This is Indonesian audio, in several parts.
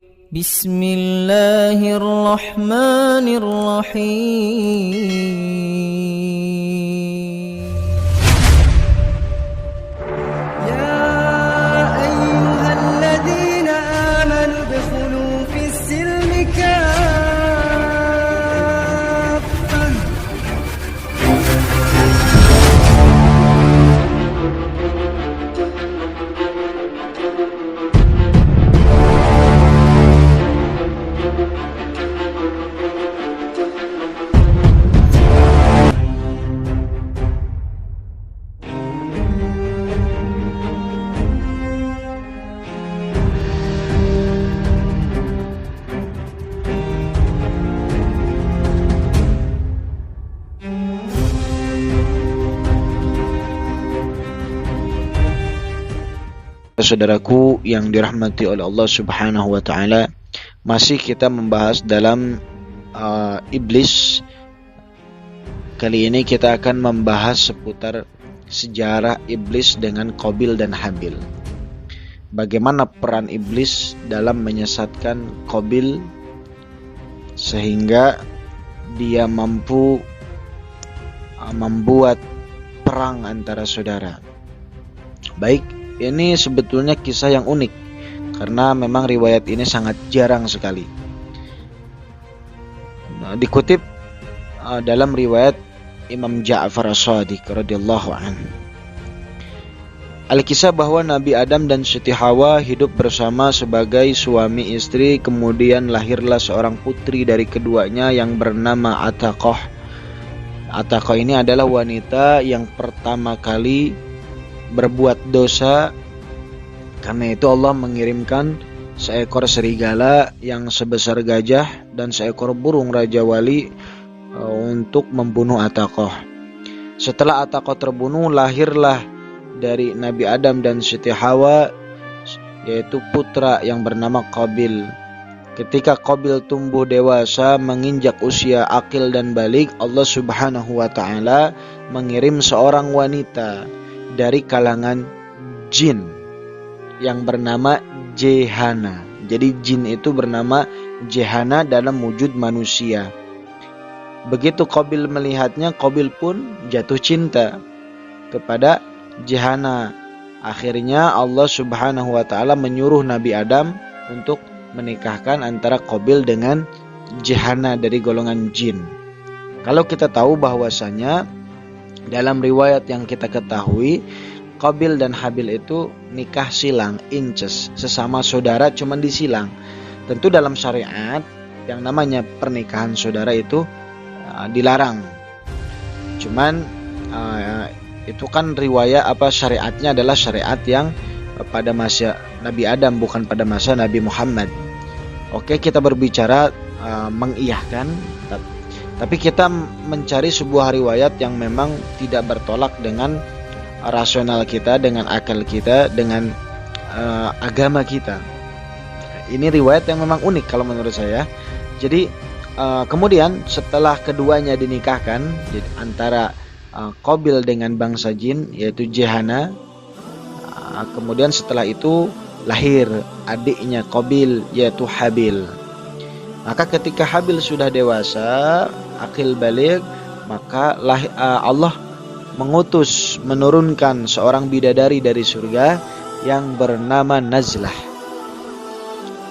بسم الله الرحمن الرحيم يا أيها الذين آمنوا ادخلوا في السلم كافة Saudaraku yang dirahmati oleh Allah Subhanahu wa taala, masih kita membahas dalam iblis. Kali ini kita akan membahas seputar sejarah iblis dengan Qabil dan Habil. Bagaimana peran iblis dalam menyesatkan Qabil sehingga dia mampu membuat perang antara saudara. Baik, ini sebetulnya kisah yang unik karena memang riwayat ini sangat jarang sekali. Dikutip dalam riwayat Imam Ja'far As-Shadiq radhiyallahu anhu. Al-kisah bahwa Nabi Adam dan Siti Hawa hidup bersama sebagai suami istri, kemudian lahirlah seorang putri dari keduanya yang bernama Ataqah. Ataqah ini adalah wanita yang pertama kali berbuat dosa. Karena itu Allah mengirimkan seekor serigala yang sebesar gajah dan seekor burung Raja Wali untuk membunuh Ataqah. Setelah Ataqah terbunuh, lahirlah dari Nabi Adam dan Siti Hawa yaitu putra yang bernama Qabil. Ketika Qabil tumbuh dewasa, menginjak usia akil dan balik, Allah Subhanahu wa taala mengirim seorang wanita dari kalangan jin yang bernama Jehana. Jadi jin itu bernama Jehana dalam wujud manusia. Begitu Qabil melihatnya, Qabil pun jatuh cinta kepada Jehana. Akhirnya Allah Subhanahu wa taala menyuruh Nabi Adam untuk menikahkan antara Qabil dengan Jehana dari golongan jin. Kalau kita tahu bahwasanya dalam riwayat yang kita ketahui, Qabil dan Habil itu nikah silang, inces, sesama saudara cuman disilang. Tentu dalam syariat yang namanya pernikahan saudara itu dilarang. Cuman itu kan riwayat syariatnya adalah syariat yang pada masa Nabi Adam, bukan pada masa Nabi Muhammad. Oke, kita berbicara mengiyahkan, tapi kita mencari sebuah riwayat yang memang tidak bertolak dengan rasional kita, dengan akal kita, dengan agama kita. Ini riwayat yang memang unik kalau menurut saya. Jadi kemudian setelah keduanya dinikahkan, jadi antara Qabil dengan bangsa jin yaitu Jehana, kemudian setelah itu lahir adiknya Qabil yaitu Habil. Maka ketika Habil sudah dewasa, akil balik, maka Allah menurunkan seorang bidadari dari surga yang bernama Nazlah.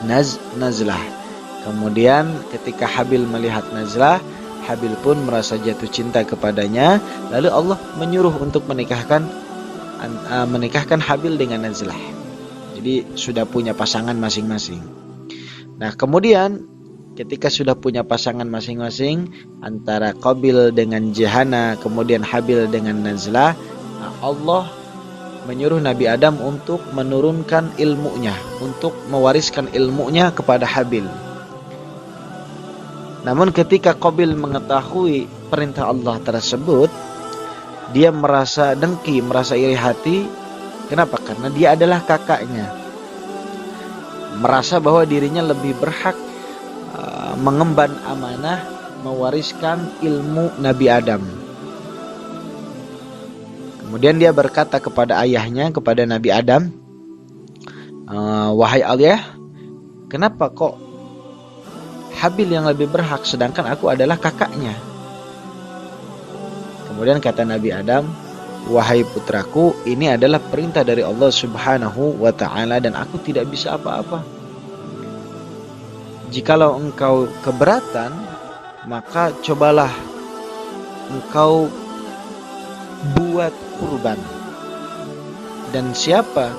Nazlah. Kemudian ketika Habil melihat Nazlah, Habil pun merasa jatuh cinta kepadanya. Lalu Allah menyuruh untuk menikahkan Habil dengan Nazlah. Jadi sudah punya pasangan masing-masing. Nah, kemudian ketika sudah punya pasangan masing-masing antara Qabil dengan Jehana, kemudian Habil dengan Nazlah, Allah menyuruh Nabi Adam untuk menurunkan ilmunya, untuk mewariskan ilmunya kepada Habil. Namun ketika Qabil mengetahui perintah Allah tersebut, dia merasa dengki, merasa iri hati. Kenapa? Karena dia adalah kakaknya. Merasa bahwa dirinya lebih berhak mengemban amanah mewariskan ilmu Nabi Adam. Kemudian dia berkata kepada ayahnya, kepada Nabi Adam, wahai ayah, kenapa kok Habil yang lebih berhak sedangkan aku adalah kakaknya? Kemudian kata Nabi Adam, wahai putraku, ini adalah perintah dari Allah Subhanahu wa ta'ala dan aku tidak bisa apa-apa. Jikalau engkau keberatan, maka cobalah engkau buat kurban. Dan siapa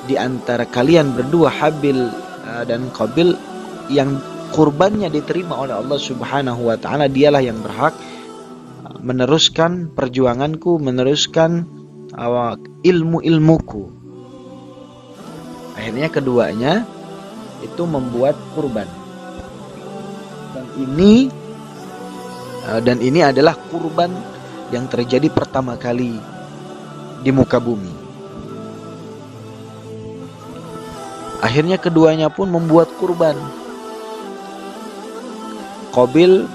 di antara kalian berdua, Habil dan Qabil, yang kurbannya diterima oleh Allah Subhanahu wa ta'ala, dialah yang berhak meneruskan perjuanganku, meneruskan ilmu-ilmuku. Akhirnya keduanya itu membuat kurban. Dan ini adalah kurban yang terjadi pertama kali di muka bumi. Akhirnya keduanya pun membuat kurban. Qabil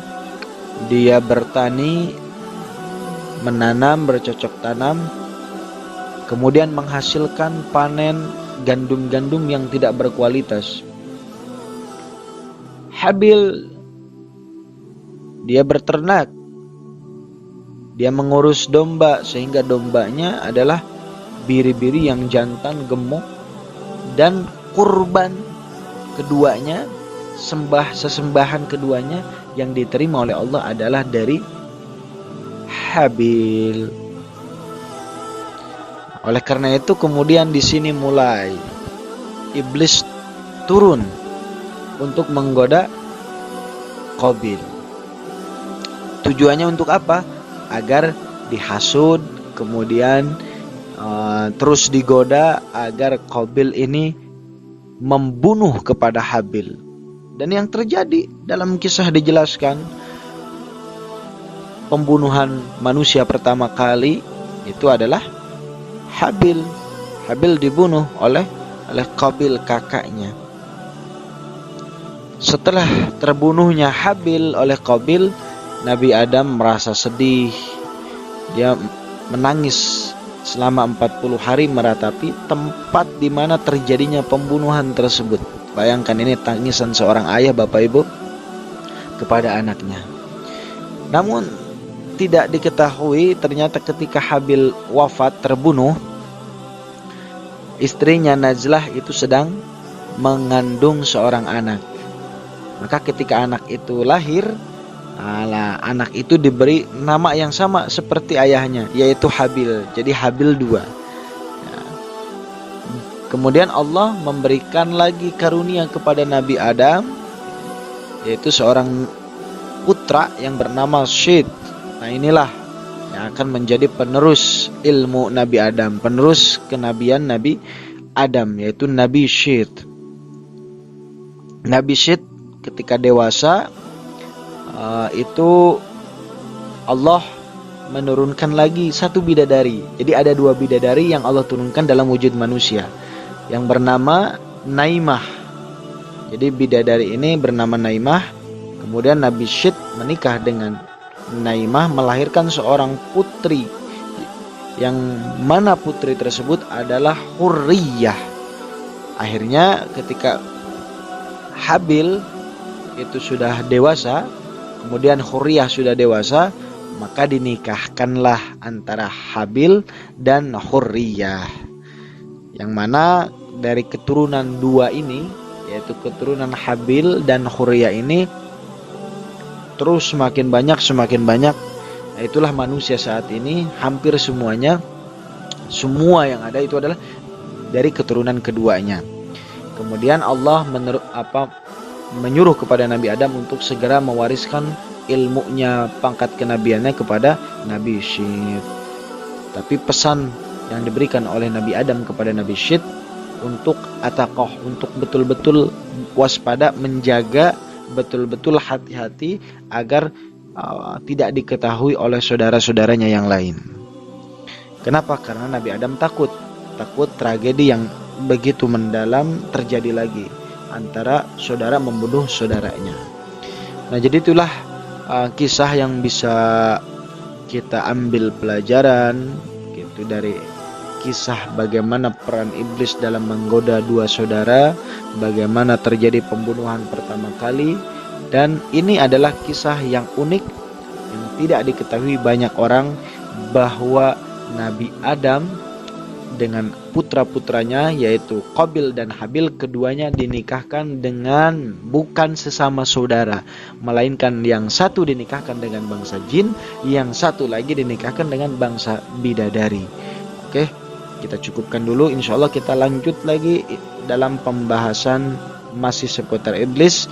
dia bertani, menanam, bercocok tanam, kemudian menghasilkan panen gandum-gandum yang tidak berkualitas. Habil dia berternak, dia mengurus domba sehingga dombanya adalah biri-biri yang jantan gemuk, dan kurban keduanya, sesembahan keduanya yang diterima oleh Allah adalah dari Habil. Oleh karena itu kemudian di sini mulai iblis turun untuk menggoda Qabil. Tujuannya untuk apa? Agar dihasut, kemudian terus digoda agar Qabil ini membunuh kepada Habil. Dan yang terjadi dalam kisah dijelaskan, pembunuhan manusia pertama kali itu adalah Habil. Habil dibunuh oleh Qabil, kakaknya. Setelah terbunuhnya Habil oleh Qabil, Nabi Adam merasa sedih. Dia menangis selama 40 hari meratapi tempat di mana terjadinya pembunuhan tersebut. Bayangkan, ini tangisan seorang ayah, Bapak Ibu, kepada anaknya. Namun tidak diketahui ternyata ketika Habil wafat, terbunuh, istrinya Najlah itu sedang mengandung seorang anak. Maka ketika anak itu lahir, anak itu diberi nama yang sama seperti ayahnya, yaitu Habil. Jadi Habil 2. Kemudian Allah memberikan lagi karunia kepada Nabi Adam, yaitu seorang putra yang bernama Syed. Nah, inilah yang akan menjadi penerus ilmu Nabi Adam, penerus kenabian Nabi Adam, yaitu Nabi Syed. Nabi Syed ketika dewasa, itu Allah menurunkan lagi satu bidadari. Jadi ada 2 bidadari yang Allah turunkan dalam wujud manusia, yang bernama Naimah. Jadi bidadari ini bernama Naimah. Kemudian Nabi Syed menikah dengan Naimah, melahirkan seorang putri, yang mana putri tersebut adalah Hurriyah. Akhirnya ketika Habil itu sudah dewasa, kemudian Hurriyah sudah dewasa, maka dinikahkanlah antara Habil dan Hurriyah, yang mana dari keturunan 2 ini, yaitu keturunan Habil dan Hurriyah ini, terus semakin banyak. Nah, itulah manusia saat ini, hampir semuanya, semua yang ada itu adalah dari keturunan keduanya. Kemudian Allah menyuruh kepada Nabi Adam untuk segera mewariskan ilmunya, pangkat kenabiannya kepada Nabi Syed. Tapi pesan yang diberikan oleh Nabi Adam kepada Nabi Syed untuk ataqoh, untuk betul-betul waspada, menjaga betul-betul hati-hati agar tidak diketahui oleh saudara-saudaranya yang lain. Kenapa? Karena Nabi Adam takut tragedi yang begitu mendalam terjadi lagi antara saudara membunuh saudaranya. Nah, jadi itulah kisah yang bisa kita ambil pelajaran gitu dari kisah bagaimana peran iblis dalam menggoda dua saudara, bagaimana terjadi pembunuhan pertama kali, dan ini adalah kisah yang unik yang tidak diketahui banyak orang, bahwa Nabi Adam dengan putra-putranya yaitu Qabil dan Habil, keduanya dinikahkan dengan bukan sesama saudara, melainkan yang satu dinikahkan dengan bangsa jin, yang satu lagi dinikahkan dengan bangsa bidadari. Oke, kita cukupkan dulu, insya Allah kita lanjut lagi dalam pembahasan masih seputar iblis.